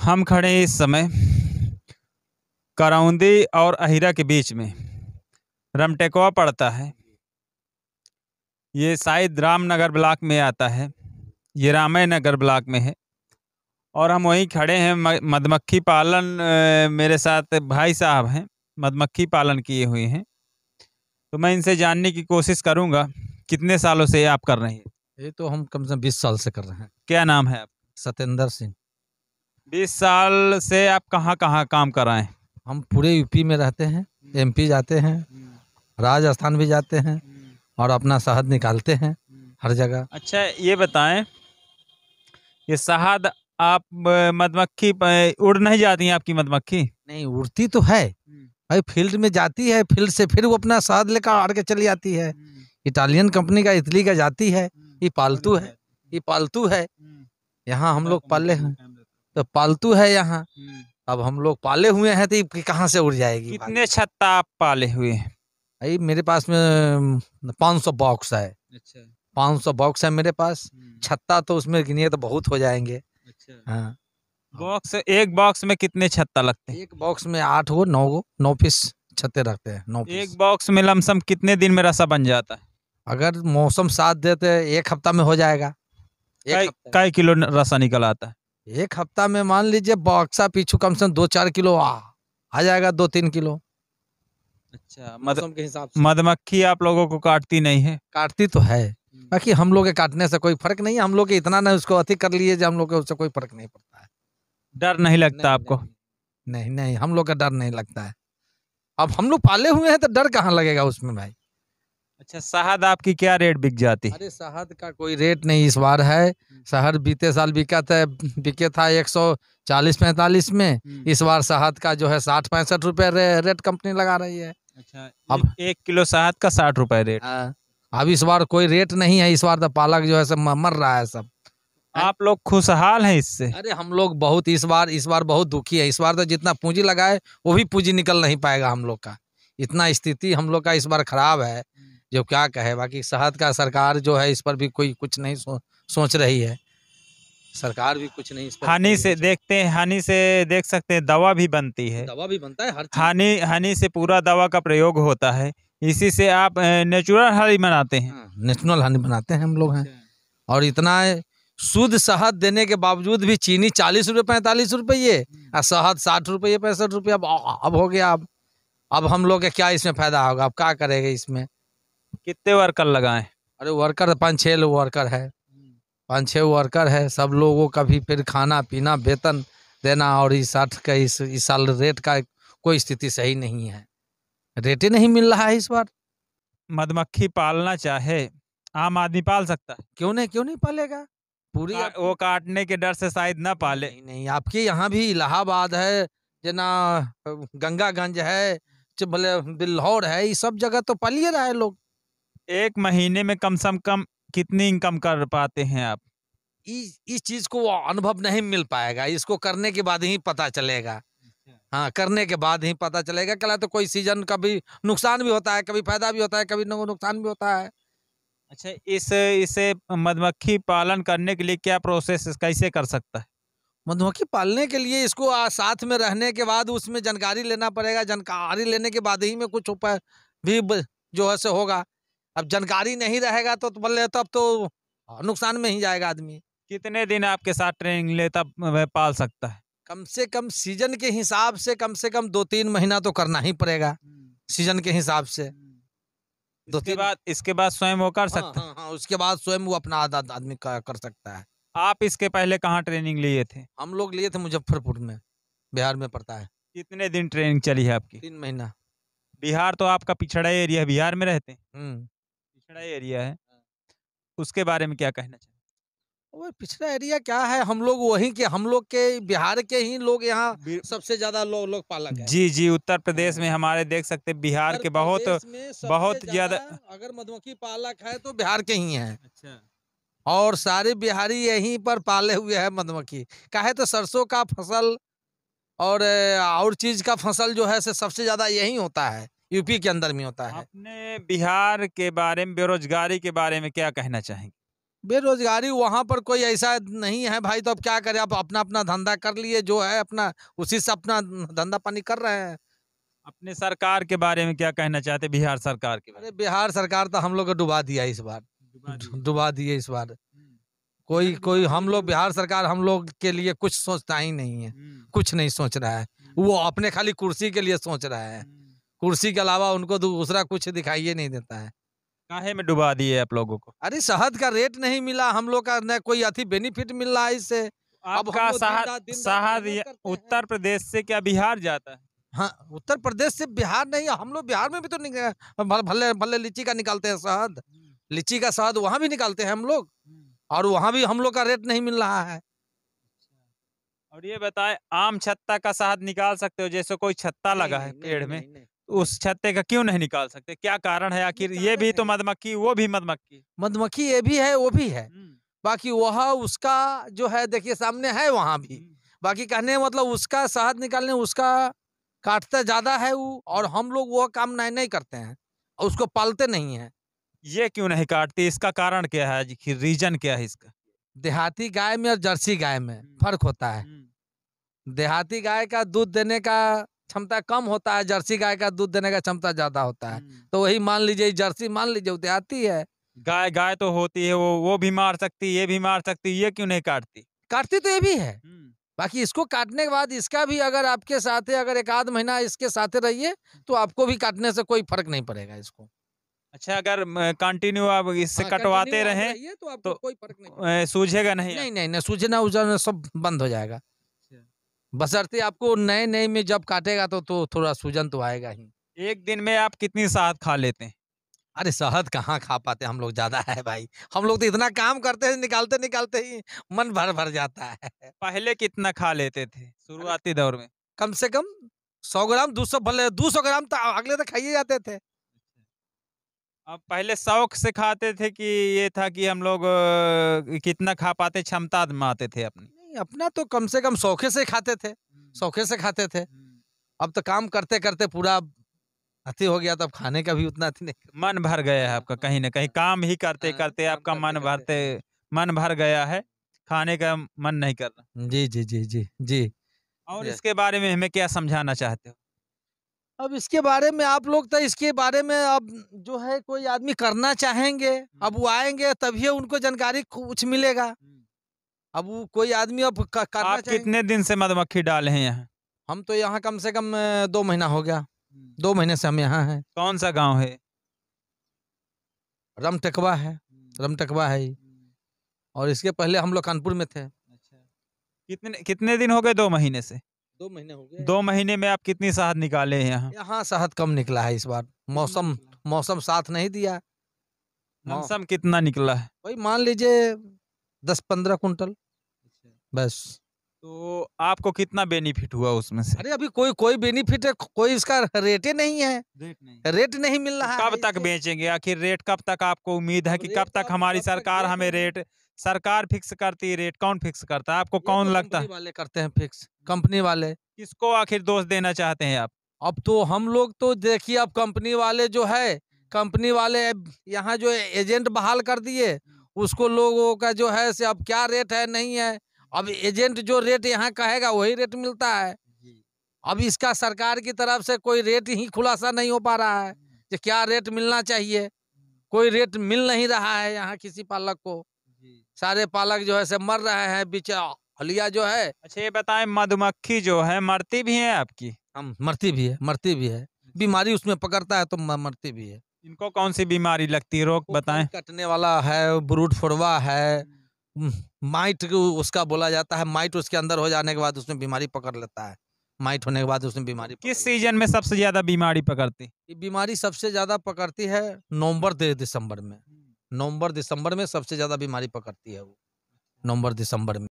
हम खड़े हैं इस समय करौंदी और अहिरा के बीच में। रमटेकवा पड़ता है। ये शायद रामनगर ब्लॉक में आता है। ये रामय नगर ब्लॉक में है और हम वहीं खड़े हैं। मधुमक्खी पालन मेरे साथ भाई साहब हैं, मधुमक्खी पालन किए हुए हैं। तो मैं इनसे जानने की कोशिश करूंगा कितने सालों से आप कर रहे हैं। ये तो हम कम से कम 20 साल से कर रहे हैं। क्या नाम है आप? सत्येंद्र सिंह। 20 साल से आप कहाँ कहाँ काम कर रहे हैं? हम पूरे यूपी में रहते हैं, एमपी जाते हैं, राजस्थान भी जाते हैं और अपना शहद निकालते हैं हर जगह। अच्छा ये बताएं, ये शहद आप मधुमक्खी उड़ नहीं जाती हैं आपकी मधुमक्खी? नहीं, उड़ती तो है भाई, फील्ड में जाती है, फील्ड से फिर वो अपना शहद लेकर आड़ के चली जाती है। इटालियन कंपनी का इटली का जाती है। ये पालतू है, ये पालतू है। यहाँ हम लोग पाले हैं तो पालतू है यहाँ। अब हम लोग पाले हुए हैं तो ये कहाँ से उड़ जाएगी? कितने छत्ता आप पाले हुए हैं? भाई मेरे पास में 500 बॉक्स है। अच्छा, 500 बॉक्स है मेरे पास। छत्ता तो उसमें गिनिए तो बहुत हो जाएंगे। अच्छा। हाँ, बॉक्स, एक बॉक्स में कितने छत्ता लगते हैं? एक बॉक्स में 8 गो 9 पीस छत्ते रखते हैं। 9 पीस। एक बॉक्स में लमसम कितने दिन में रसा बन जाता है? अगर मौसम साथ देते 1 हफ्ता में हो जाएगा। कई किलो रसा निकल आता है? 1 हफ्ता में मान लीजिए बॉक्सा पीछू कम से कम 2-4 किलो आ जाएगा, 2-3 किलो। अच्छा, मौसम के हिसाब से। मधुमक्खी आप लोगों को काटती नहीं है? काटती तो है, बाकी हम लोग के काटने से कोई फर्क नहीं है। हम लोग के इतना ना उसको अति कर लिए जो हम लोग के उससे कोई फर्क नहीं पड़ता है। डर नहीं लगता आपको? नहीं नहीं, हम लोग का डर नहीं लगता है। अब हम लोग पाले हुए हैं तो डर कहाँ लगेगा उसमें भाई। अच्छा, शहद आपकी क्या रेट बिक जाती? अरे शहद का कोई रेट नहीं इस बार है। शहद बीते साल बिके था 140-45 में। इस बार शहद का जो है 60-65 रुपए रेट कंपनी लगा रही है। अच्छा, अब 1 किलो शहद का 60 रुपए रेट। अब इस बार कोई रेट नहीं है। इस बार तो पालक जो है सब मर रहा है सब। आप लोग खुशहाल हैं इससे? अरे हम लोग बहुत इस बार बहुत दुखी है। इस बार तो जितना पूंजी लगाए वो भी पूंजी निकल नहीं पाएगा हम लोग का। इतना स्थिति हम लोग का इस बार खराब है जो क्या कहे। बाकी शहद का सरकार जो है इस पर भी कोई कुछ नहीं सोच रही है। सरकार भी कुछ नहीं इस पर। हानि से देखते हैं, हानि से देख सकते हैं। दवा भी बनती है, दवा भी बनता है, हर चीज। हानि से पूरा दवा का प्रयोग होता है। इसी से आप नेचुरल हनी बनाते हैं? नेचुरल हनी बनाते हैं हम लोग हैं। और इतना शुद्ध शहद देने के बावजूद भी चीनी 40 रुपये 45 रुपये और शहद 60 रुपये 65 रुपये अब हो गया। अब हम लोग के क्या इसमें फायदा होगा? अब क्या करेंगे इसमें? कितने वर्कर लगाएं? अरे वर्कर 5-6 वर्कर है। 5-6 वर्कर है। सब लोगों का भी फिर खाना पीना वेतन देना। और इस साल रेट का कोई स्थिति सही नहीं है। रेट ही नहीं मिल रहा है इस बार। मधुमक्खी पालना चाहे आम आदमी पाल सकता है? क्यों नहीं पालेगा? पूरी वो काटने के डर से शायद ना पाले। नहीं, आपके यहाँ भी इलाहाबाद है, जना गंगागंज है, बिल्हौर है, ये सब जगह तो पालिए रहा है लोग। एक महीने में कम से कम कितनी इनकम कर पाते हैं आप? इस चीज को अनुभव नहीं मिल पाएगा। इसको करने के बाद ही पता चलेगा। हाँ, करने के बाद ही पता चलेगा। कल तो कोई सीजन कभी नुकसान भी होता है, कभी फायदा भी होता है, कभी नुकसान भी होता है। अच्छा, इसे मधुमक्खी पालन करने के लिए क्या प्रोसेस कैसे कर सकता है? मधुमक्खी पालने के लिए इसको साथ में रहने के बाद उसमें जानकारी लेना पड़ेगा। जानकारी लेने के बाद ही में कुछ उपाय भी जो है से होगा। अब जानकारी नहीं रहेगा तो बोले तब तो नुकसान में ही जाएगा आदमी। कितने दिन आपके साथ ट्रेनिंग ले तब वह पाल सकता है? कम से कम सीजन के हिसाब से कम 2-3 महीना तो करना ही पड़ेगा। सीजन के हिसाब से इसके बाद स्वयं वो कर सकता है? हाँ, उसके बाद स्वयं वो अपना आदमी कर सकता है। आप इसके पहले कहाँ ट्रेनिंग लिए थे? हम लोग लिए थे मुजफ्फरपुर में, बिहार में पड़ता है। कितने दिन ट्रेनिंग चली है आपकी? 3 महीना। बिहार तो आपका पिछड़ा एरिया है, बिहार में रहते हैं? पिछड़ा एरिया है, उसके बारे में क्या कहना चाहिए? वो पिछड़ा एरिया क्या है, हम लोग के बिहार के ही लोग यहाँ सबसे ज्यादा लोग पालक है। जी जी, उत्तर प्रदेश में हमारे देख सकते हैं, बिहार के बहुत ज्यादा अगर मधुमक्खी पालक है तो बिहार के ही हैं। अच्छा। और सारे बिहारी यहीं पर पाले हुए हैं मधुमक्खी। काहे तो सरसों का फसल और चीज का फसल जो है सबसे ज्यादा यही होता है, यूपी के अंदर में होता है। अपने बिहार के बारे में, बेरोजगारी के बारे में क्या कहना चाहेंगे? बेरोजगारी वहाँ पर कोई ऐसा नहीं है भाई, तो अब क्या करें, आप अपना अपना धंधा कर लिए, जो है अपना उसी से अपना धंधा पानी कर रहे हैं। अपने सरकार के बारे में क्या कहना चाहते हैं, बिहार सरकार के बारे अरे बिहार सरकार तो हम लोग को डुबा दिया इस बार, में? डुबा दिए इस बार। कोई कोई हम लोग बिहार सरकार हम लोग के लिए कुछ सोचता ही नहीं है, कुछ नहीं सोच रहा है। वो अपने खाली कुर्सी के लिए सोच रहा है, कुर्सी के अलावा उनको दूसरा कुछ दिखाई नहीं देता है। काहे में डुबा दिए आप लोगों को? अरे शहद का रेट नहीं मिला हम लोग का, न कोई अति बेनिफिट मिल रहा है इससे। अब आपका हम लोग शहद दिन रात शहद मेहनत करते हैं। उत्तर प्रदेश से क्या बिहार जाता है? हाँ, उत्तर प्रदेश से बिहार नहीं, हम लोग बिहार में भी तो भले भले लीची का निकालते हैं शहद, लीची का शहद वहाँ भी निकालते हैं हम लोग, और वहाँ भी हम लोग का रेट नहीं मिल रहा है। और ये बताए, आम छत्ता का शहद निकाल सकते हो? जैसे कोई छत्ता लगा है पेड़ में, उस छत्ते का क्यों नहीं निकाल सकते? क्या कारण है आखिर? ये भी तो मधुमक्खी, वो भी मधुमक्खी। मधुमक्खी ये भी है वो भी है, बाकी वह उसका जो है देखिए सामने है वहाँ भी, बाकी कहने मतलब उसका शहद निकालने उसका काटता ज्यादा है वो, और हम लोग वो काम नहीं करते हैं, और उसको पालते नहीं है। ये क्यों नहीं काटती? इसका कारण क्या है? रीजन क्या है इसका? देहाती गाय में और जर्सी गाय में फर्क होता है। देहाती गाय का दूध देने का क्षमता कम होता है, जर्सी गाय का दूध देने का क्षमता ज्यादा होता है। तो वही मान लीजिए जर्सी, मान लीजिए वो देहाती है। गाय गाय तो होती है, वो भी मार सकती, ये भी मार सकती, ये क्यों नहीं काटती? काटती तो ये भी है, बाकी इसको काटने के बाद इसका भी अगर आपके साथ है, अगर एक आध महीना इसके साथ रहिए तो आपको भी काटने से कोई फर्क नहीं पड़ेगा इसको। अच्छा, अगर कंटिन्यू आप इससे कटवाते रहें तो आपको कोई फर्क नहीं सूझेगा नहीं? नहीं सूझना उजना सब बंद हो जाएगा। बशर्ते आपको नए नए में जब काटेगा तो थोड़ा सूजन तो आएगा ही। एक दिन में आप कितनी शहद खा लेते हैं? अरे शहद कहाँ खा पाते हम लोग, ज्यादा है भाई, हम लोग तो इतना काम करते हैं, निकालते निकालते ही मन भर जाता है। पहले कितना खा लेते थे शुरुआती दौर में? कम से कम 100 ग्राम 200, भले 200 ग्राम तो अगले तक खाइए जाते थे। अब पहले शौक से खाते थे कि ये था कि हम लोग कितना खा पाते, क्षमता आजमाते थे अपनी? नहीं, अपना तो कम से कम शौके से खाते थे, शौके से खाते थे। अब तो काम करते करते पूरा अति हो गया, तब खाने का भी उतना अति नहीं। मन भर गया है आपका, कहीं ना कहीं काम ही करते करते आपका मन भर गया है, खाने का मन नहीं कर रहा। जी जी जी जी जी। और इसके बारे में हमें क्या समझाना चाहते हो? अब इसके बारे में आप लोग तो इसके बारे में अब जो है कोई आदमी करना चाहेंगे, अब वो आएंगे तभी उनको जानकारी कुछ मिलेगा। अब वो कोई आदमी अब करना आप कितने दिन से मधुमक्खी डाले हैं यहाँ? हम तो यहाँ कम से कम 2 महीना हो गया, 2 महीने से हम यहाँ हैं। कौन सा गांव है? रमटकवा है, रमटकवा है। और इसके पहले हम लोग कानपुर में थे। अच्छा, कितने दिन हो गए? 2 महीने से? 2 महीने हो गए। 2 महीने में आप कितनी शहद निकाले हैं यहाँ? यहाँ शहद कम निकला है इस बार, मौसम साथ नहीं दिया। लमसम कितना निकला है? वही मान लीजिए 10-15 कुंटल बस। तो आपको कितना बेनिफिट हुआ उसमें से? अरे अभी कोई बेनिफिट है, कोई इसका रेट नहीं है, रेट नहीं मिल रहा है। कब तक बेचेंगे आखिर? रेट कब तक आपको उम्मीद है कि कब तक हमारी सरकार हमें रेट? सरकार फिक्स करती है रेट? कौन फिक्स करता है? आपको कौन लगता है? कंपनी वाले करते हैं फिक्स, कंपनी वाले। किसको आखिर दोष देना चाहते हैं आप? अब तो हम लोग तो देखिए, अब कंपनी वाले जो है, कंपनी वाले यहाँ जो एजेंट बहाल कर दिए, उसको लोगों का जो है से अब क्या रेट है नहीं है, अब एजेंट जो रेट यहाँ कहेगा वही रेट मिलता है। अब इसका सरकार की तरफ से कोई रेट ही खुलासा नहीं हो पा रहा है कि क्या रेट मिलना चाहिए, कोई रेट मिल नहीं रहा है यहाँ किसी पालक को। सारे पालक जो है से मर रहे हैं, बीच हलिया जो है। अच्छा, ये बताएं, मधुमक्खी जो है मरती भी है आपकी? हम मरती भी है, बीमारी उसमें पकड़ता है तो मरती भी है। इनको कौन सी बीमारी लगती है? रोग बताएं। कटने वाला है, ब्रूड फोड़वा है, माइट उसका बोला जाता है। माइट उसके अंदर हो जाने के बाद उसमें बीमारी पकड़ लेता है, माइट होने के बाद उसमें बीमारी। किस सीजन में सबसे ज्यादा बीमारी पकड़ती? ये बीमारी सबसे ज्यादा पकड़ती है नवंबर दिसंबर में। नवंबर दिसंबर में सबसे ज्यादा बीमारी पकड़ती है वो, नवंबर दिसंबर में।